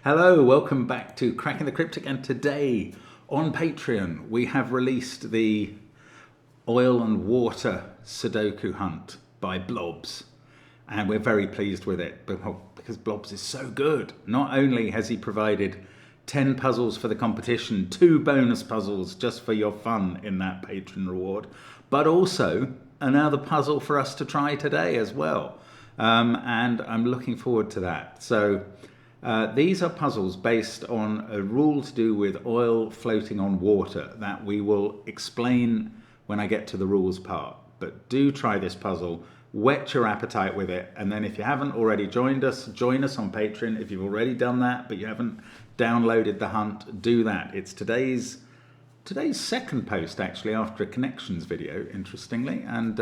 Hello, welcome back to Cracking the Cryptic, and today on Patreon we have released the Oil and Water Sudoku Hunt by Blobs, and we're very pleased with it because Blobs is so good. Not only has he provided 10 puzzles for the competition, 2 bonus puzzles just for your fun in that patron reward, but also another puzzle for us to try today as well, and I'm looking forward to that. So these are puzzles based on a rule to do with oil floating on water that we will explain when I get to the rules part. But do try this puzzle, whet your appetite with it, and then if you haven't already joined us, join us on Patreon. If you've already done that but you haven't downloaded the hunt, do that. It's today's second post actually after a connections video, interestingly, and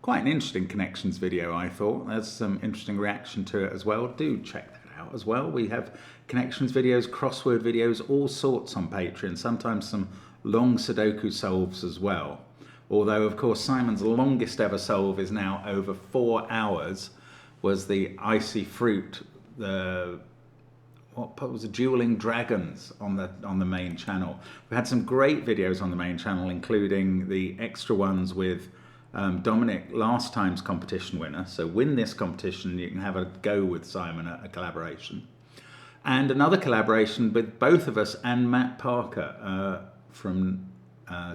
quite an interesting connections video, I thought. There's some interesting reaction to it as well. Do check that out as well. We have connections videos, crossword videos, all sorts on Patreon, sometimes some long Sudoku solves as well. Although, of course, Simon's longest ever solve is now over 4 hours, was the icy fruit, what was the dueling dragons on the main channel. We had some great videos on the main channel, including the extra ones with Dominic, last time's competition winner. So win this competition, you can have a go with Simon at a collaboration. And another collaboration with both of us and Matt Parker from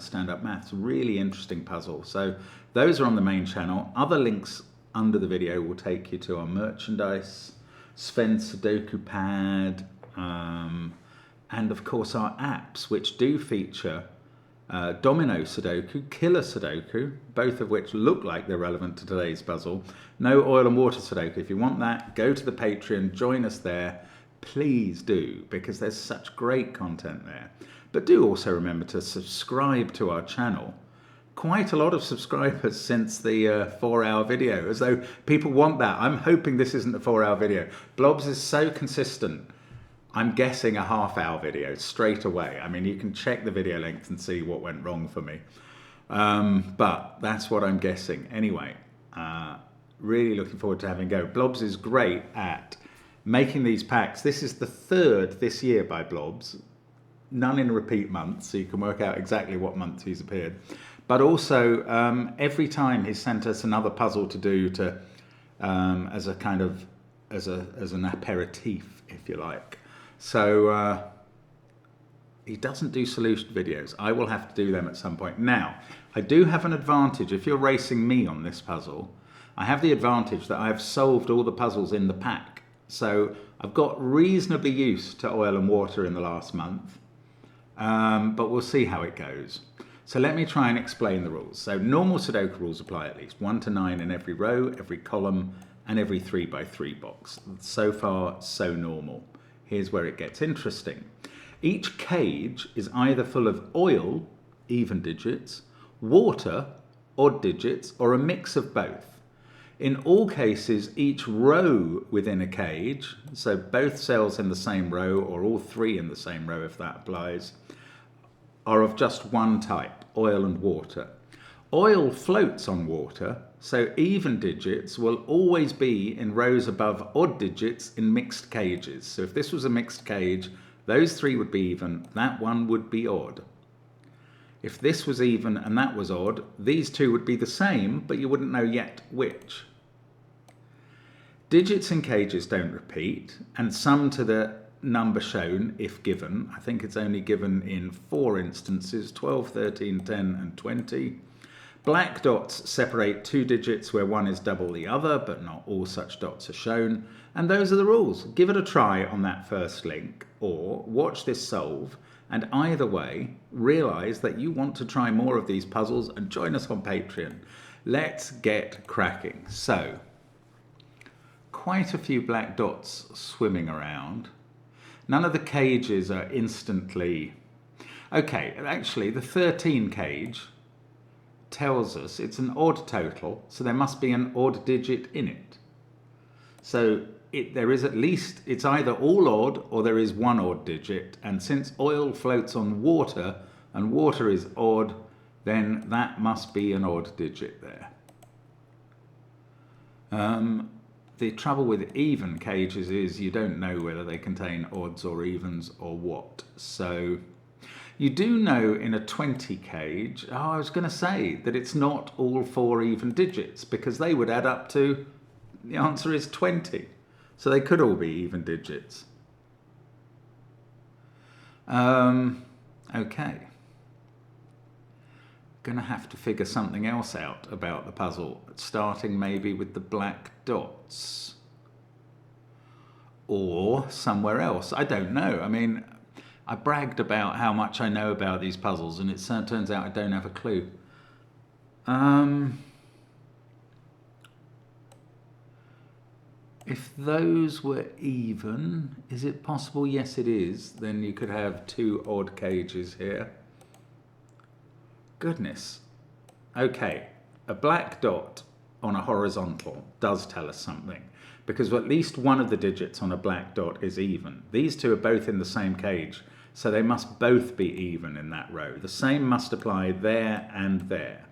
Stand Up Maths. Really interesting puzzle. So those are on the main channel. Other links under the video will take you to our merchandise, SVEN'S SUDOku PAD, and of course our apps, which do feature Domino Sudoku, Killer Sudoku, both of which look like they're relevant to today's puzzle. No Oil and Water Sudoku. If you want that, go to the Patreon, join us there. Please do, because there's such great content there. But do also remember to subscribe to our channel. Quite a lot of subscribers since the 4-hour video, as though people want that. I'm hoping this isn't a 4-hour video. Blobs is so consistent. I'm guessing a half-hour video straight away. I mean, you can check the video length and see what went wrong for me. But that's what I'm guessing. Anyway, really looking forward to having a go. Blobs is great at making these packs. This is the 3rd this year by Blobs. None in repeat months, so you can work out exactly what month he's appeared. But also, every time he's sent us another puzzle to do to as a kind of as an aperitif, if you like. So he doesn't do solution videos. I will have to do them at some point. Now, I do have an advantage. If you're racing me on this puzzle, I have the advantage that I've solved all the puzzles in the pack. So I've got reasonably used to oil and water in the last month, but we'll see how it goes. So let me try and explain the rules. So normal Sudoku rules apply at least 1 to 9 in every row, every column, and every 3 by 3 box. So far, so normal. Here's where it gets interesting. Each cage is either full of oil, even digits, water, odd digits, or a mix of both. In all cases, each row within a cage, so both cells in the same row, or all 3 in the same row if that applies, are of just one type, oil and water. Oil floats on water, so even digits will always be in rows above odd digits in mixed cages. So if this was a mixed cage, those 3 would be even, that one would be odd. If this was even and that was odd, these 2 would be the same, but you wouldn't know yet which. Digits in cages don't repeat, and sum to the number shown if given. I think it's only given in 4 instances, 12, 13, 10 and 20. Black dots separate 2 digits where one is double the other, but not all such dots are shown. And those are the rules. Give it a try on that first link, or watch this solve, and either way, realise that you want to try more of these puzzles and join us on Patreon. Let's get cracking. So, quite a few black dots swimming around. None of the cages are instantly... Okay, actually, the 13 cage tells us it's an odd total, so there must be an odd digit in it. So there is at least, it's either all odd or there is one odd digit, and since oil floats on water and water is odd, then that must be an odd digit there. the trouble with even cages is you don't know whether they contain odds or evens or what. So you do know in a 20 cage, I was going to say that it's not all 4 even digits, because they would add up to, the answer is 20. So they could all be even digits. Okay. Going to have to figure something else out about the puzzle, starting maybe with the black dots. Or somewhere else. I don't know. I mean, I bragged about how much I know about these puzzles, and it turns out I don't have a clue. If those were even, is it possible? Yes, it is. Then you could have 2 odd cages here. Goodness. Okay, a black dot on a horizontal does tell us something, because at least one of the digits on a black dot is even. These two are both in the same cage, so they must both be even in that row. The same must apply there and there.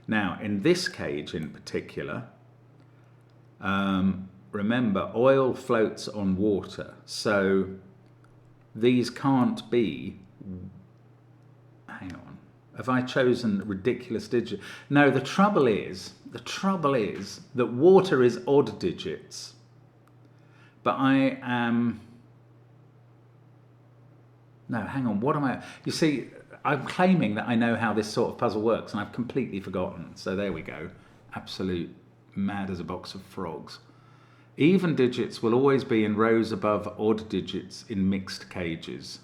Now, in this cage in particular, remember, oil floats on water, so these can't be... Hang on. Have I chosen ridiculous digits? No, the trouble is that water is odd digits, but I am... No, hang on, what am I... You see, I'm claiming that I know how this sort of puzzle works, and I've completely forgotten. So there we go. Absolute mad as a box of frogs. Even digits will always be in rows above odd digits in mixed cages.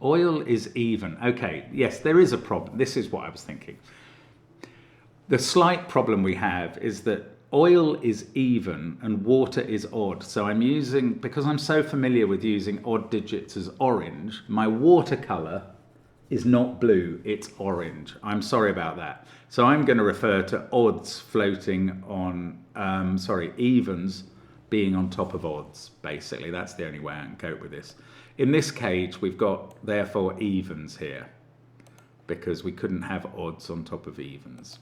Oil is even. Okay, yes, there is a problem. This is what I was thinking. The slight problem we have is that oil is even and water is odd. So I'm using, because I'm so familiar with using odd digits as orange, my watercolor is not blue, it's orange. I'm sorry about that. So I'm going to refer to odds floating on, evens being on top of odds, basically. That's the only way I can cope with this. In this cage, we've got, therefore, evens here, because we couldn't have odds on top of evens.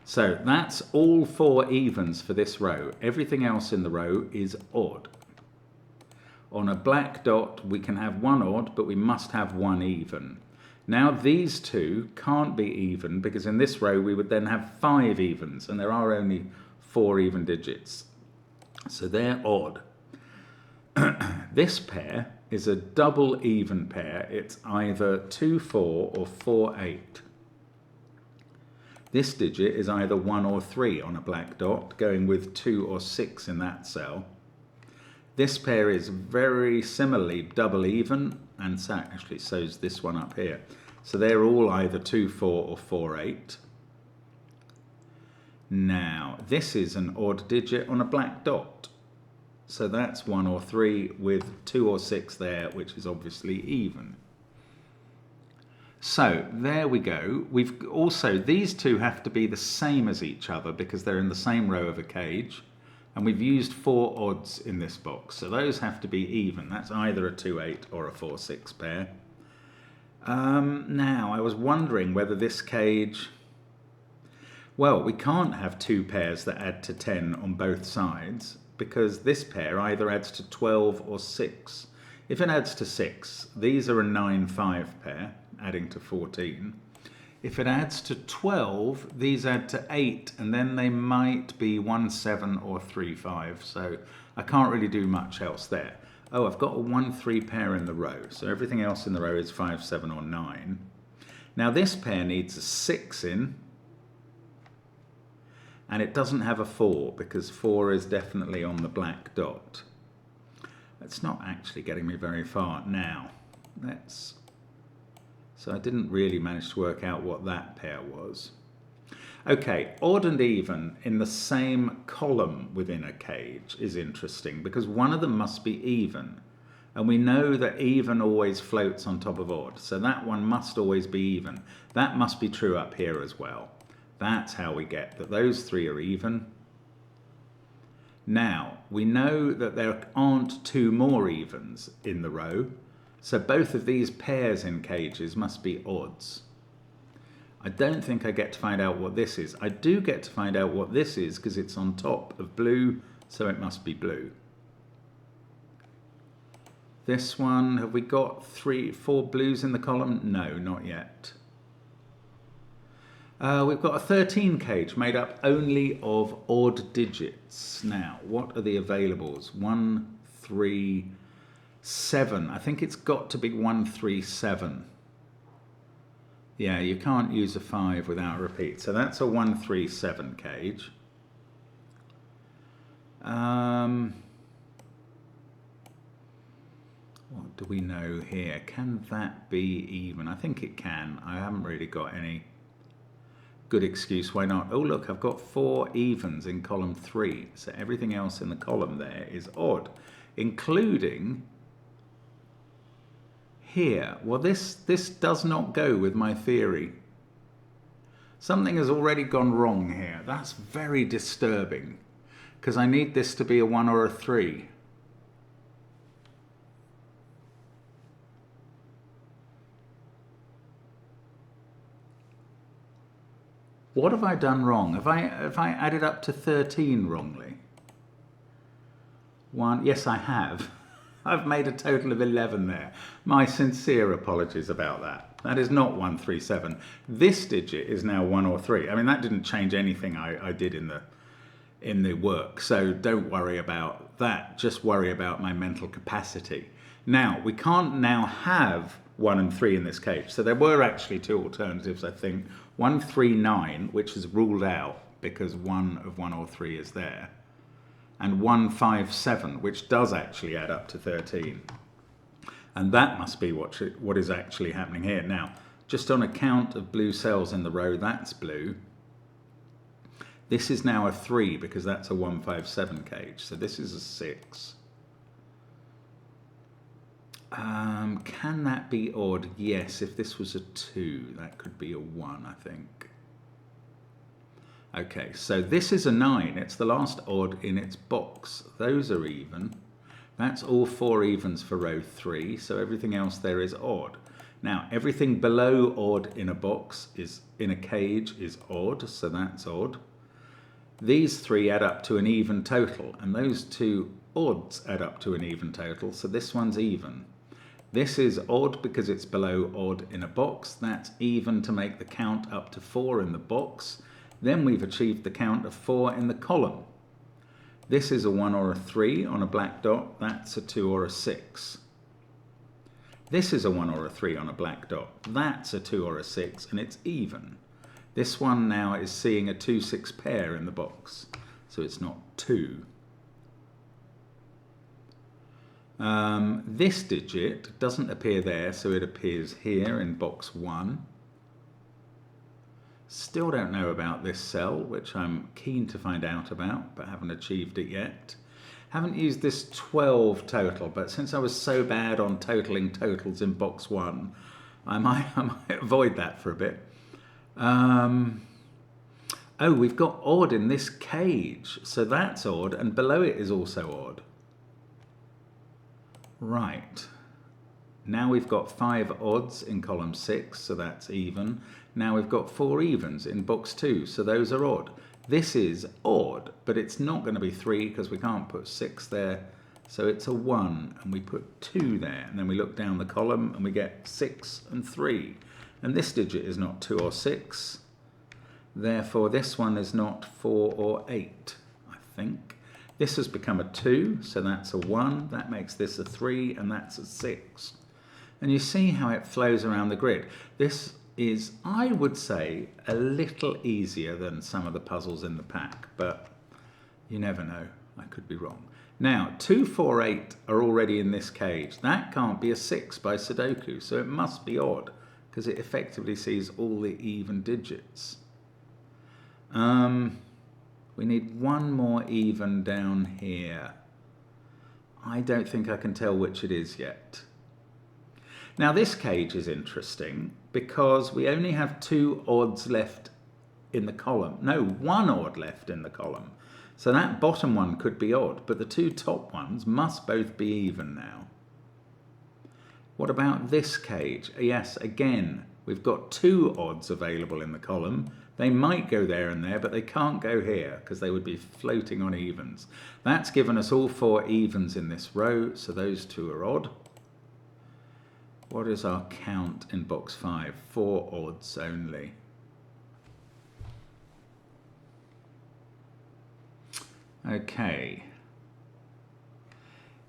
So that's all 4 evens for this row. Everything else in the row is odd. On a black dot, we can have 1 odd, but we must have 1 even. Now these two can't be even, because in this row we would then have 5 evens, and there are only 4 even digits. So they're odd. This pair is a double even pair. It's either 2, 4 or 4, 8. This digit is either 1 or 3 on a black dot, going with 2 or 6 in that cell. This pair is very similarly double even, and so actually so's this one up here. So they're all either 2, 4 or 4, 8. Now, this is an odd digit on a black dot. So that's 1 or 3 with 2 or 6 there, which is obviously even. So there we go. We've also, these two have to be the same as each other because they're in the same row of a cage. And we've used 4 odds in this box. So those have to be even. That's either a 2, 8 or a 4, 6 pair. Now, I was wondering whether this cage... Well, we can't have 2 pairs that add to 10 on both sides, because this pair either adds to 12 or 6. If it adds to 6, these are a 9, 5 pair, adding to 14. If it adds to 12, these add to 8, and then they might be 1, 7 or 3, 5. So I can't really do much else there. Oh, I've got a 1, 3 pair in the row, so everything else in the row is 5, 7 or 9. Now this pair needs a 6 in, and it doesn't have a 4 because 4 is definitely on the black dot. It's not actually getting me very far. Now, so I didn't really manage to work out what that pair was. Okay, odd and even in the same column within a cage is interesting because one of them must be even. And we know that even always floats on top of odd, so that one must always be even. That must be true up here as well. That's how we get that those 3 are even. Now, we know that there aren't 2 more evens in the row, so both of these pairs in cages must be odds. I don't think I get to find out what this is. I do get to find out what this is because it's on top of blue, so it must be blue. This one, have we got 4 blues in the column? No, not yet. We've got a 13 cage made up only of odd digits. Now, what are the availables? 1, 3, 7. I think it's got to be 1, 3, 7. Yeah, you can't use a 5 without a repeat. So that's a 1, 3, 7 cage. What do we know here? Can that be even? I think it can. I haven't really got any good excuse why not. Oh look, I've got 4 evens in column 3, so everything else in the column there is odd, including here. Well, this does not go with my theory. Something has already gone wrong here. That's very disturbing, because I need this to be a 1 or a 3. What have I done wrong? Have I added up to 13 wrongly? 1, yes I have. I've made a total of 11 there. My sincere apologies about that. That is not 1, 3, 7. This digit is now 1 or 3. I mean, that didn't change anything I did in the work, so don't worry about that. Just worry about my mental capacity. Now, we can't now have 1 and 3 in this cage. So there were actually 2 alternatives, I think. 1, 3, 9, which is ruled out because 1 of 1 or 3 is there. And 1, 5, 7, which does actually add up to 13. And that must be what is actually happening here. Now, just on account of blue cells in the row, that's blue. This is now a 3 because that's a 1, 5, 7 cage. So this is a 6. Can that be odd? Yes, if this was a 2, that could be a 1, I think. Okay, so this is a 9. It's the last odd in its box. Those are even. That's all 4 evens for row 3, so everything else there is odd. Now, everything below odd in a box is in a cage is odd, so that's odd. These 3 add up to an even total, and those 2 odds add up to an even total, so this one's even. This is odd because it's below odd in a box. That's even to make the count up to 4 in the box. Then we've achieved the count of 4 in the column. This is a 1 or a 3 on a black dot. That's a 2 or a 6. This is a 1 or a 3 on a black dot. That's a 2 or a 6, and it's even. This one now is seeing a 2, 6 pair in the box, so it's not 2. This digit doesn't appear there, so it appears here in box 1. Still don't know about this cell, which I'm keen to find out about, but haven't achieved it yet. Haven't used this 12 total, but since I was so bad on totaling totals in box 1, I might avoid that for a bit. Oh, we've got odd in this cage, so that's odd, and below it is also odd. Right, now we've got 5 odds in column 6, so that's even. Now we've got 4 evens in box 2, so those are odd. This is odd, but it's not going to be 3 because we can't put 6 there, so it's a 1, and we put 2 there, and then we look down the column and we get 6 and 3. And this digit is not 2 or 6, therefore this one is not 4 or 8, I think. This has become a 2, so that's a 1, that makes this a 3, and that's a 6. And you see how it flows around the grid. This is, I would say, a little easier than some of the puzzles in the pack, but you never know, I could be wrong. Now, 2, 4, 8 are already in this cage. That can't be a 6 by Sudoku, so it must be odd, because it effectively sees all the even digits. We need 1 more even down here. I don't think I can tell which it is yet. Now this cage is interesting because we only have 2 odds left in the column. No, 1 odd left in the column. So that bottom one could be odd, but the 2 top ones must both be even now. What about this cage? Yes, again, we've got 2 odds available in the column. They might go there and there, but they can't go here because they would be floating on evens. That's given us all 4 evens in this row, so those 2 are odd. What is our count in box 5? 4 odds only. Okay.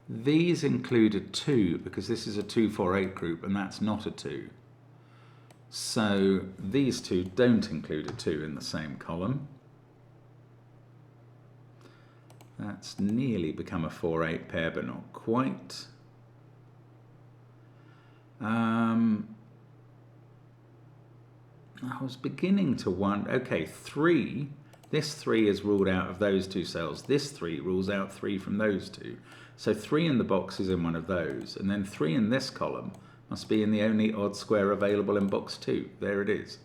These include a 2 because this is a 2, 4, 8 group and that's not a 2. So these 2 don't include a 2 in the same column. That's nearly become a 4, 8 pair, but not quite. I was beginning to wonder, okay, 3, this 3 is ruled out of those 2 cells. This 3 rules out 3 from those 2. So 3 in the box is in one of those, and then 3 in this column must be in the only odd square available in box 2. There it is.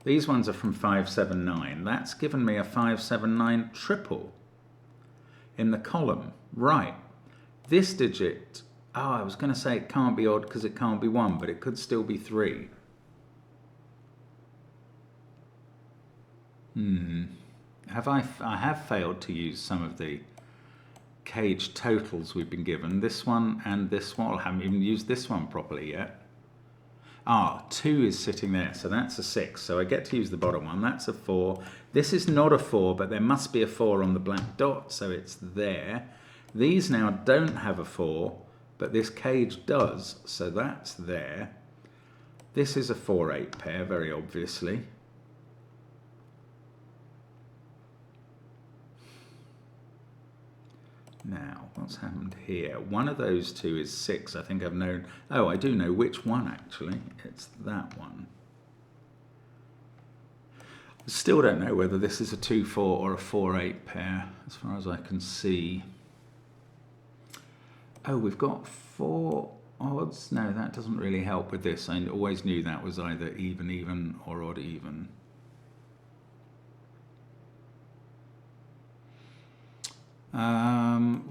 These ones are from 5, 7, 9. That's given me a 5, 7, 9 triple in the column. Right. This digit, I was going to say it can't be odd because it can't be 1, but it could still be 3. I have failed to use some of the cage totals we've been given. This one and this one. I haven't even used this one properly yet. 2 is sitting there, so that's a 6. So I get to use the bottom one. That's a 4. This is not a 4, but there must be a 4 on the black dot, so it's there. These now don't have a 4, but this cage does, so that's there. This is a 4, 8 pair, very obviously. Now, what's happened here? One of those 2 is 6. I think I've known... Oh, I do know which one, actually. It's that one. I still don't know whether this is a 2, 4 or a 4, 8 pair, as far as I can see. Oh, we've got 4 odds. No, that doesn't really help with this. I always knew that was either even, even, or odd, even.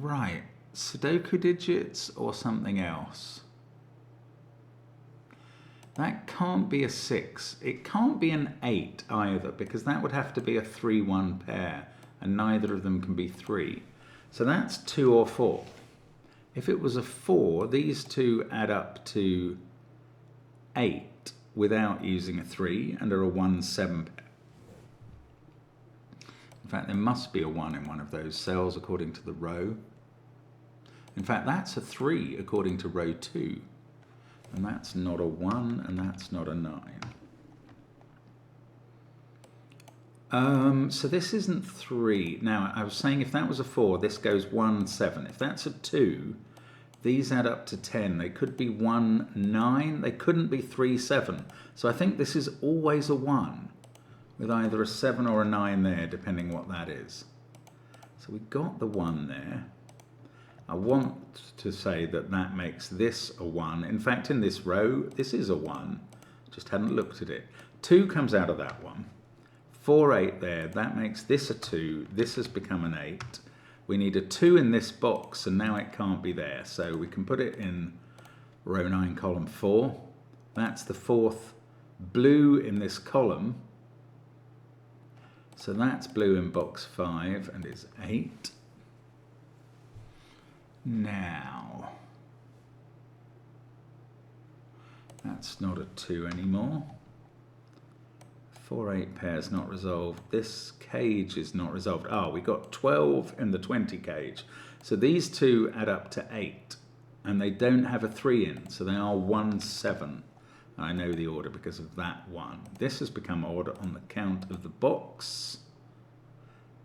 Right, Sudoku digits or something else. That can't be a 6. It can't be an 8 either, because that would have to be a 3, 1 pair, and neither of them can be 3. So that's 2 or 4. If it was a 4, these 2 add up to 8 without using a 3, and are a 1, 7 pair. In fact, there must be a 1 in one of those cells according to the row. In fact, that's a 3 according to row 2. And that's not a 1, and that's not a 9. So this isn't 3. Now, I was saying if that was a 4, this goes 1, 7. If that's a 2, these add up to 10. They could be 1, 9. They couldn't be 3, 7. So I think this is always a 1. With either a 7 or a 9 there, depending what that is. So we got the 1 there. I want to say that that makes this a 1. In fact, in this row, this is a 1. Just hadn't looked at it. 2 comes out of that one. 4, 8 there. That makes this a 2. This has become an 8. We need a 2 in this box, and now it can't be there. So we can put it in row 9, column 4. That's the 4th blue in this column. So that's blue in box 5 and is 8. Now, that's not a 2 anymore. 4, 8 pairs not resolved. This cage is not resolved. We got 12 in the 20 cage. So these 2 add up to 8, and they don't have a 3 in, so they are 1, 7. I know the order because of that 1. This has become odd on the count of the box,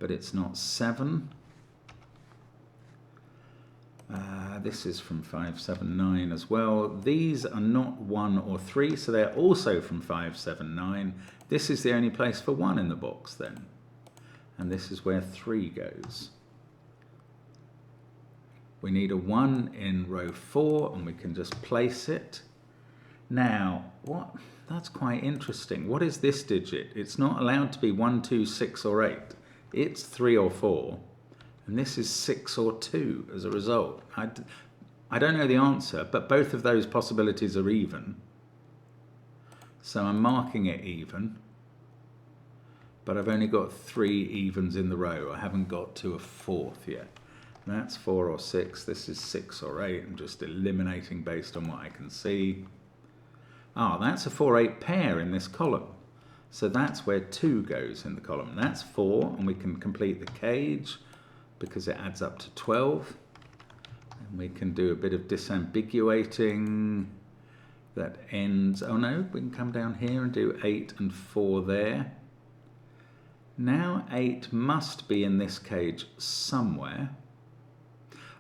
but it's not 7. This is from 5, 7, 9 as well. These are not 1 or 3, so they're also from 5, 7, 9. This is the only place for 1 in the box then. And this is where 3 goes. We need a 1 in row 4, and we can just place it. Now, that's quite interesting. What is this digit? It's not allowed to be 1, 2, 6 or 8. It's 3 or 4. And this is 6 or 2 as a result. I don't know the answer, but both of those possibilities are even. So I'm marking it even, but I've only got 3 evens in the row. I haven't got to a 4th yet. That's 4 or 6. This is 6 or 8. I'm just eliminating based on what I can see. Ah, that's a 4-8 pair in this column. So that's where 2 goes in the column. And that's 4, and we can complete the cage because it adds up to 12. And we can do a bit of disambiguating that ends, oh no, we can come down here and do 8 and 4 there. Now 8 must be in this cage somewhere.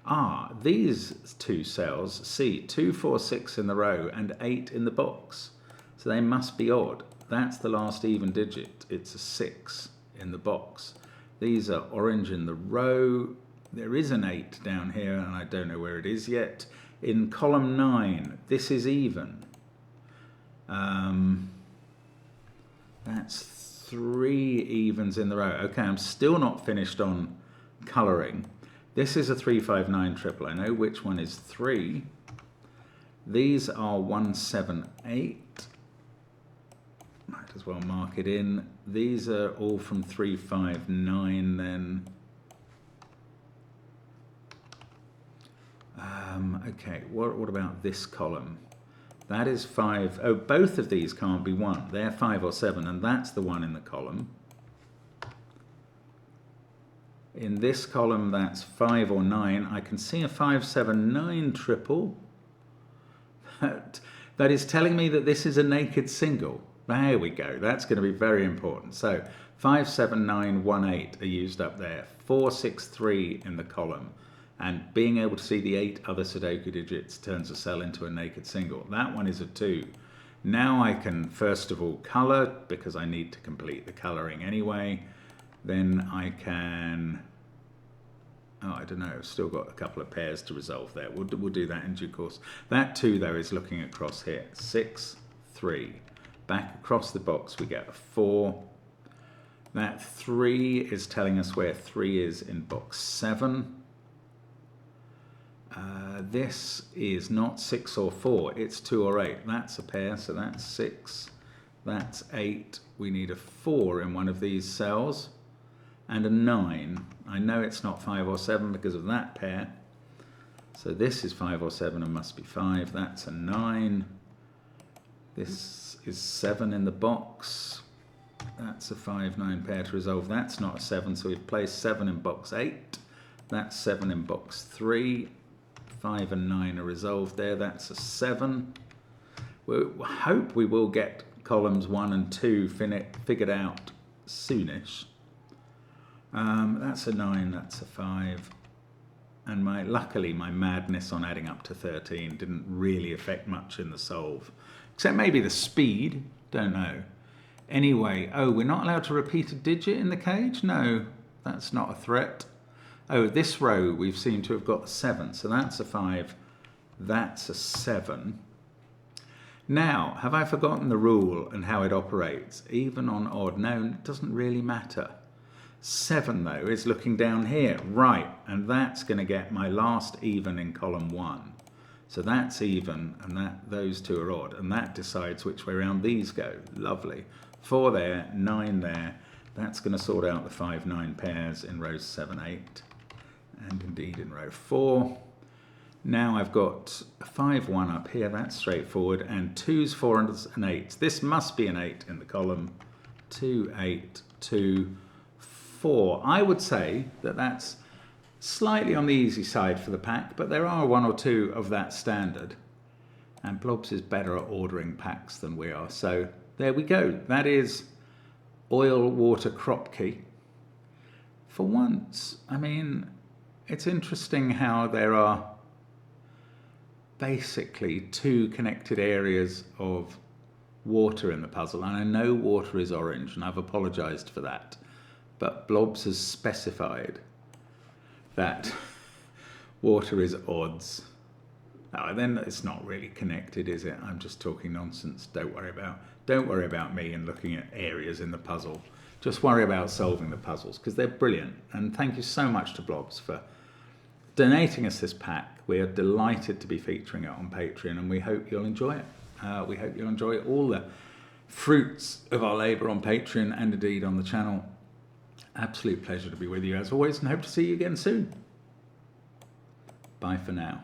Ah, these 2 cells, see, 2, 4, 6 in the row and 8 in the box. So they must be odd. That's the last even digit. It's a 6 in the box. These are orange in the row. There is an 8 down here, and I don't know where it is yet. In column 9, this is even. That's 3 evens in the row. Okay, I'm still not finished on colouring. This is a 359 triple. I know which one is 3. These are 178. Might as well mark it in. These are all from 359 then. Okay, what about this column? That is 5. Oh, both of these can't be 1. They're 5 or 7, and that's the one in the column. In this column, that's 5 or 9. I can see a 579 triple. That is telling me that this is a naked single. There we go. That's going to be very important. So 57918 are used up there. 463 in the column. And being able to see the 8 other Sudoku digits turns a cell into a naked single. That one is a 2. Now I can first of all colour, because I need to complete the colouring anyway. Then I can, oh, I don't know, I've still got a couple of pairs to resolve there. We'll do that in due course. That 2 though is looking across here. 6, 3. Back across the box we get a 4. That 3 is telling us where 3 is in box 7. This is not 6 or 4, it's 2 or 8. That's a pair, so that's 6. That's 8. We need a 4 in one of these cells. And a 9. I know it's not 5 or 7 because of that pair. So this is 5 or 7 and must be 5. That's a 9. This is 7 in the box. That's a 5-9 pair to resolve. That's not a 7, so we've placed 7 in box 8. That's 7 in box 3. 5 and 9 are resolved there. That's a 7. We hope we will get columns 1 and 2 figured out soonish. That's a 9, that's a 5. And luckily my madness on adding up to 13 didn't really affect much in the solve. Except maybe the speed, don't know. Anyway, oh, we're not allowed to repeat a digit in the cage? No, that's not a threat. Oh, this row we've seemed to have got a 7, so that's a 5, that's a 7. Now, have I forgotten the rule and how it operates? Even on odd? No, it doesn't really matter. 7 though is looking down here, right, and that's going to get my last even in column 1. So that's even, and those 2 are odd, and that decides which way around these go. Lovely. 4 there, 9 there. That's going to sort out the 5-9 pairs in rows 7, 8, and indeed in row 4. Now I've got a 5-1 up here, that's straightforward, and 2s, 4s, and 8s. This must be an 8 in the column. 2, 8, 2, 4. I would say that that's slightly on the easy side for the pack, but there are 1 or 2 of that standard. And Blobs is better at ordering packs than we are. So there we go. That is oil water crop key. For once, I mean, it's interesting how there are basically 2 connected areas of water in the puzzle. And I know water is orange, and I've apologized for that. But Blobs has specified that water is odds. Oh, then it's not really connected, is it? I'm just talking nonsense. Don't worry about me and looking at areas in the puzzle. Just worry about solving the puzzles, because they're brilliant. And thank you so much to Blobs for donating us this pack. We are delighted to be featuring it on Patreon, and we hope you'll enjoy it. We hope you'll enjoy all the fruits of our labour on Patreon and indeed on the channel. Absolute pleasure to be with you as always, and hope to see you again soon. Bye for now.